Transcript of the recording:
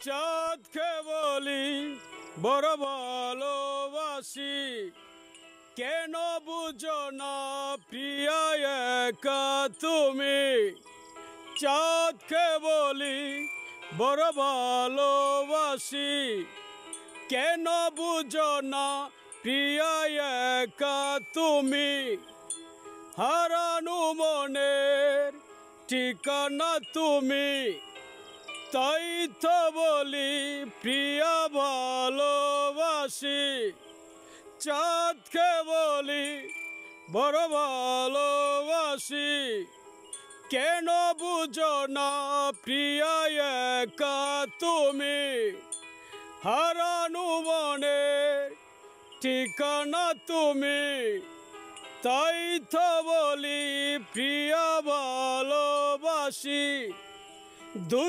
চাঁদকে বলি বড় ভালোবাসি, কেন বুঝো না প্রিয়া একা তুমি। চাঁদকে বলি বড় ভালোবাসি, কেন বুঝো না প্রিয়া একা তুমি। হারানো মনের ঠিকানা তুমি, তাই তো বলি প্রিয়া ভালোবাসি। চাঁদকে বলি বড় ভালোবাসি, কেন বুঝো না প্রিয়া একা তুমি। হারানো মনের ঠিকানা তুমি, তাই তো বলি প্রিয়া ভালোবাসি। দু